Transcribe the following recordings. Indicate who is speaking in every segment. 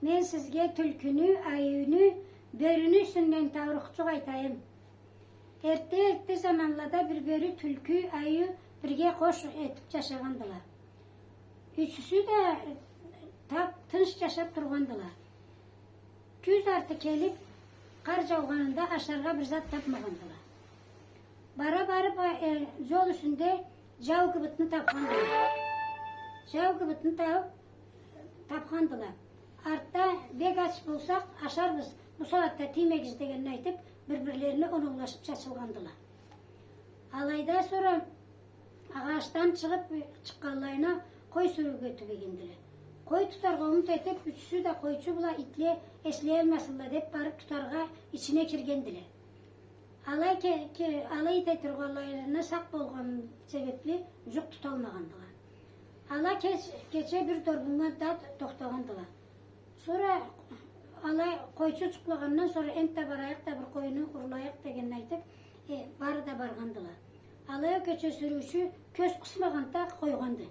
Speaker 1: Men sizge tülkünü, ayını, börünü üstünden tavrıqçuk aytayım. Erте zamanlarda bir börü tülkü, ayı birge qoş etip yaşagandılar. Üçüsü de tınç yaşap turgandılar. Küz artı kelip qar jauganında aşarga bir zat tapmagandılar. Bara barıp yol üstünde jau gıbıtını tapgandılar. Jau gıbıtını tapgandılar. Artta bek aç bulsak aşarbız. Bu saatte timegiz degenini aytıp birbirlerine onullaşıp çaçılgandılar. Alayda sonra ağaçtan çıqqanlayına koy sürüge tübegindiler. Koy tutarga umut etip üçüsü de koyçu bula itle esleyelmesinler dep barıp tutarga içine kirgendiler. Alay teturgalaylarına sak bolgan sebepli juk tutalmagandılar. Ala keçe bir dorbunga da toktagandılar. Sonra alay koyçu çıklagandan sonra ente barayak da bir koyunu urulayak degenini aytıp barı da bargandılar. Alaya keçe sürücü köz kısmaganda koygandı.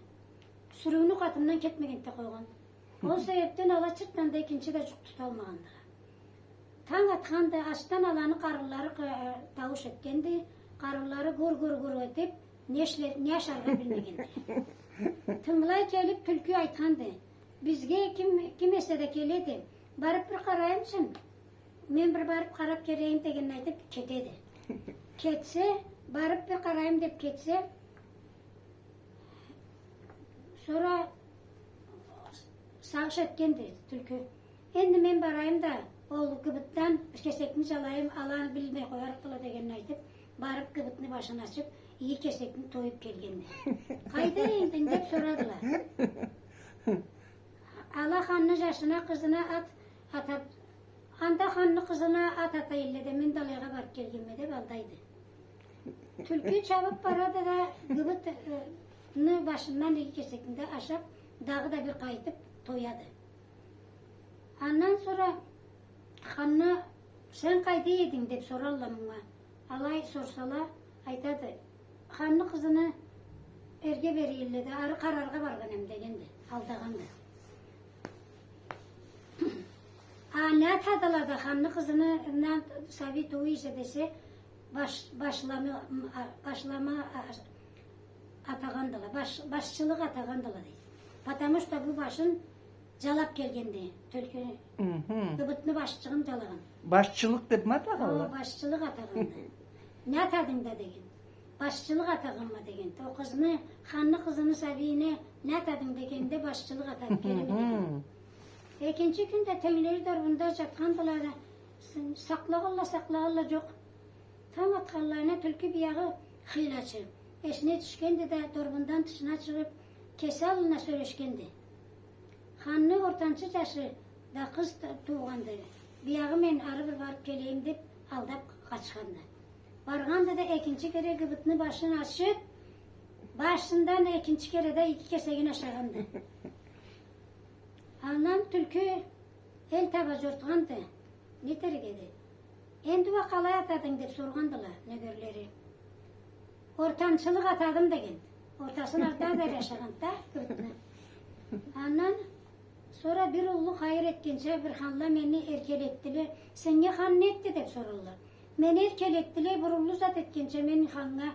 Speaker 1: Sürüğünü katından ketmegende koygan. O sebepten ala çırttan da ikinci de çok tutalmagandılar. Taң atqanda açtan alanı qarıları tavuş etkendi. Qarıları gur etip ne aşarga bilmegendi. Tıngılay kelip tülkü aytkandı. Bizge kim ese de keledi. Barıp bir qarayımsın. Men bir barıp qarap kereyim degenini aytıp ketedi. Ketse, barıp bir qarayım dep ketse, sonra sağış etkendi tülkü. Endi men barayım da ol gıbıttan kesekini çalayım, alanı bilmey koyarıp kıla degenini aytıp, barıp gıbıtını başına açıp, iyi kesekini toyup kelgendi. Kayda indin dep soradılar. Ala hanını yaşına kızına atat, anda hanını kızına atayille de men dalayga barıp kelgenme dep aldaydı. Tülkü çabıp baradı da gıbıtını başından iki kesekinde aşıp, dağı da bir kayıtıp toyadı. Ondan sonra hanını sen kaydı yedin dep sorarlar ona. Alay sorsala aytadı. Hanını kızını erge beriyille de arı kararga bargan hem degendi. Aldagandı. Ne tadılar da hanını kızını sabi toğu ise dese başlama atagandılar. Başçılık atagandılar deydi. Потому что bu başın jalap kelgendi. Tülkünü. Gıbıtını başçığın jalagan.
Speaker 2: Başçılık dep mi atağanlar?
Speaker 1: Başçılık atagandı. Ne atadın da degen. Başçılık ataganma degen. O kızını, hanlı kızını sabine ne atadın degen de başçılık atadı. Kelime degen. İkinci günde tengleri darbunda jatkandılar da saklağalla yok. Taң atqanlarına tülkü bir yağı hıylaçı. Eşine düşkendi de darbundan dışına çıkıp kese alına söyleşkendi. Hanını ortancı yaşı da kız tuğandı. Bir yağı men arı bir varıp geleyim dep aldap kaçkandı. Barganda da ikinci kere gıbıtını başını açıp başından ikinci kere de iki kesegin aşağındı. Ondan tülkü el taba jortgandı. Ne tergedi? Endi va qalay atadın dep sorgandılar nögörleri. Ortançılık atadım degen. Ortasını arta der yaşaganda gıbıtını. Ondan sonra bir ulu hayır etkince bir hanla meni erkelettiler. Senge han ne etti dep sorullar. Meni erkelettiler bir ulu zat etkince meni hanla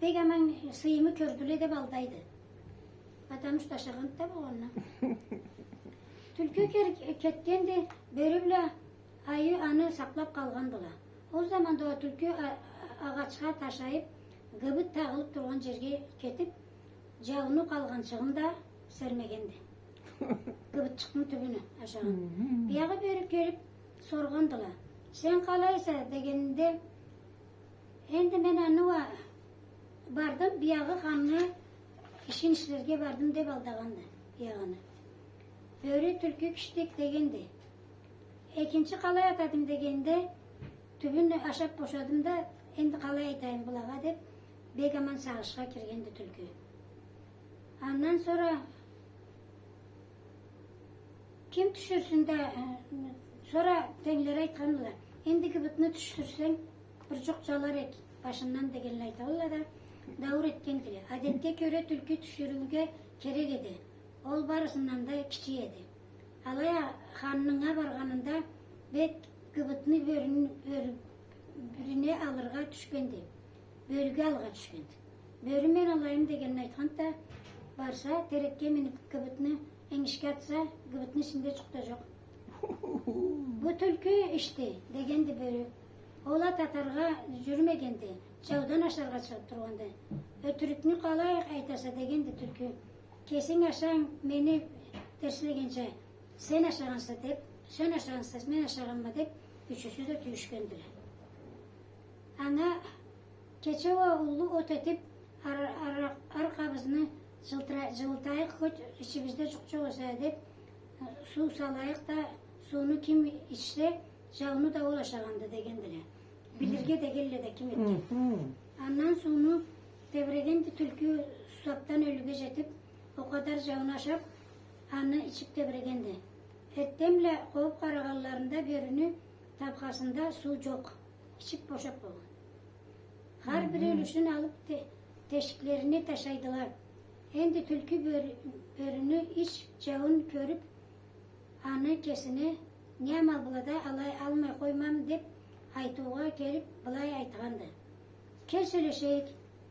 Speaker 1: degemen sıyımı kördüle dep aldaydı. Потому что yaşaganda da bu onunla. Tülkü ketkendi börüble ayı anı saklap kalgandılar. O zaman da o tülkü ağaçka taşayıp gıbıt tağılıp durgan жерге ketip jauunu kalgançığında sermegendi. Gıbıtçıktın tübünü aşağıdan. Biyağı börüp gelip sorgandılar. Sen kalaysa degeninde endi men anıva bardım biyağı hanını işin işlerge bardım dep aldagandı biyağını. Börü tülkü kiştik degendi. İkinci kalay atadım degende tübünü aşap boşadım da endi kalay aytayım bulaga dep begaman sağışka kirgendi tülkü. Ondan sonra kim düşürsün de sonra tengleri aytkandılar. Endi gıbıtını düşürsen bir çok çalar ek başından degenle aytadılar da davur etkendiler. Adetke göre tülkü düşürüge kerek edi. Ol barısından da kiçi edi. Alaya hanına barganında bet gıbıtını bürüne alırga düşkendi. Bölge alga düşkendi. Börümen alayım degen aytkan da barsa terekke minip gıbıtını engişke atsa gıbıtını içinde çıktı yok. Bu tülkü işte degendi börü. Ola tatarga jürmegendi. Çavdan aşarga çıkıp turganda. Ötürükünü kalay aytasa degendi tülkü. Kesin aşağın meni terslegençe sen aşağınsa dep, sen aşağınsa men aşağınma dep üçüsü de tüyüşkendiler. Ana keçe o ulu ot etip arkabızını жылытайық içimizde çok olsa dep su salayık da suyunu kim içse javunu da ulaşağanda degendiler. Bilirge de gelle de kim etti. Andan suyunu tebregendi tülkü susaptan ölüge jetip o kadar javunu aşap anı içip tebregendi. Ettemle kovup karagallarında birini tabkasında su yok. İçip boşap oldu. Her bir ölüsünü alıp teşiklerini taşıydılar. Endi tülkü börünü iç javun körüp anı kesini niye mal bulada almay koymam dep aytuğa gelip bulay aytgandı. Kes ölüşeyik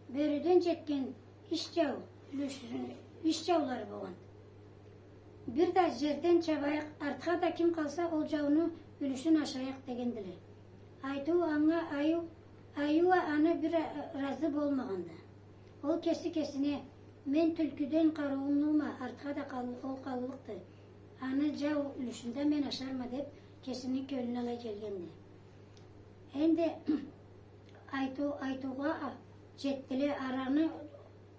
Speaker 1: börüden jetken iş javları boğan. Bir de жерden çabayık artka da kim kalsa ol javunu ölüsün aşağıyak degendiler. Aytu anga ayu anı bir razı bolmagandı. Ol kesine men tülküden karuğunluğuma artka da ol kalılıktı. Anı jav ölüsünde men aşarma dep kesini kölüne alay gelgendi. Endi aytuğa jettile aranı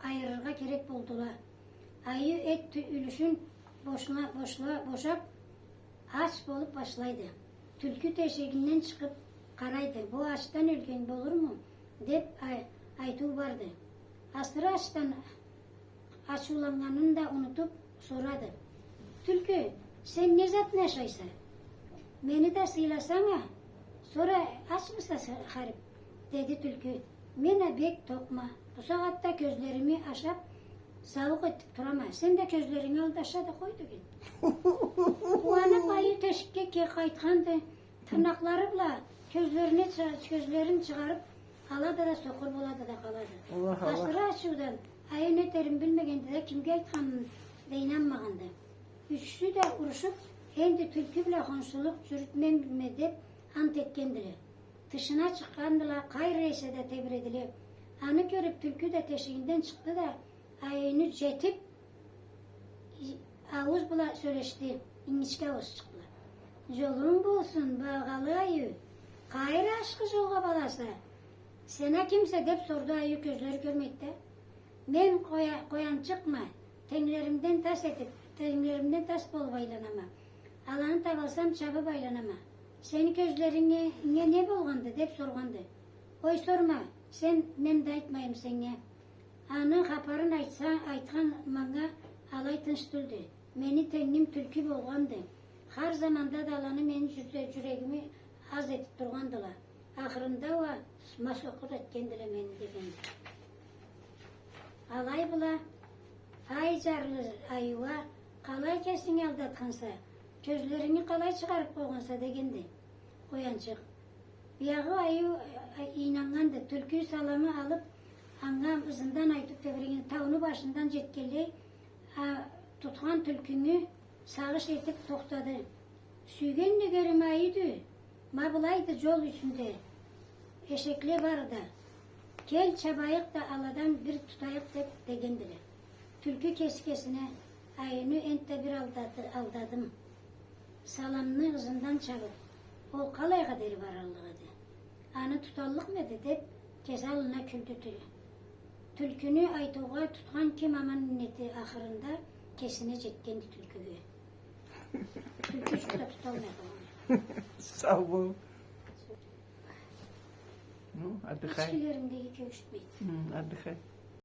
Speaker 1: ayırırga gerek boldular. Ayı et ölüsün boşap aç bolup başlaydı. Tülkü teşeğinden çıkıp karaydı. Bu açtan ölgen bolur mu? Dep aytu vardı. Asırı açtan açulanganını da unutup soradı. Tülkü sen ne zat neşaysa? Beni de sıylasana. Sonra aç mısın harip? Dedi tülkü. Mene bek tokma. Bu saatte gözlerimi aşap savuk etip durama. Sen de gözlerini al da aşağıda koydu git. Bu ana ayı teşikke kaytkandı. Tırnakları bile gözlerini çıkarıp aladı da sokur buladı da kaladı. Asırı açıdan ayı ne derim bilmegende de kimge aytkanın da inanmagandı. Üçüsü de uruşup endi tülkü bile konsuluk çürütmem bilme dep ant etkendiler. Dışına çıkandılar, kayreyse de tebrediler. Anı görüp tülkü de teşiğinden çıktı da ayını jetip ağız bula söyleşti. İngişke ağız çıktılar. Yolun bulsun bağalı ayı. Kayır aşkı yolga balasa. Sana kimse dep sordu ayı gözleri görmekte. Men koyan çıkma. Tenlerimden tas bol baylanama. Alanı tavalsam çabı baylanama. Seni gözlerine ne bolgandı dep sorgandı. Oy sorma. Sen men de aytmayım senge. Anı kaparın aytkan manga alay tınçtıldı. Meni tennim tülkü bolgandı. Her zamanda da alanı meni yüreğimi az etip durgandılar. Ahırında o masokur etkendiler meni degendi. Alay bula ay jarlı ayıva kalay kesin aldatkansa, gözlerini kalay çıkarıp koygansa degendi. Koyançık. Biyağı ayı inangandı. Tülkü salamı alıp angam ızından aytıp tebregen tavını başından jetkeli tutkan tülkünü sağış etip toktadı. Süygen de görüm ayıydı. Mabılaydı yol üstünde. Eşekli vardı. Gel çabayık da aladan bir tutayık dep degendiler. Tülkü keskesine ayını ente bir aldadım. Salamını ızından çalıp. Ol kalay kaderi var Allah'adı. Anı tutallık mı dep kesalına küldütü. Tülkünü aytuğa tutkan kim aman neti ahırında kesine jetkendi tülküyü. Tülkü çok da tutalmadı.
Speaker 2: Sağ ol. Hadi kay.
Speaker 1: İçkilerimde iki üşütmeyin.
Speaker 2: Hadi kay.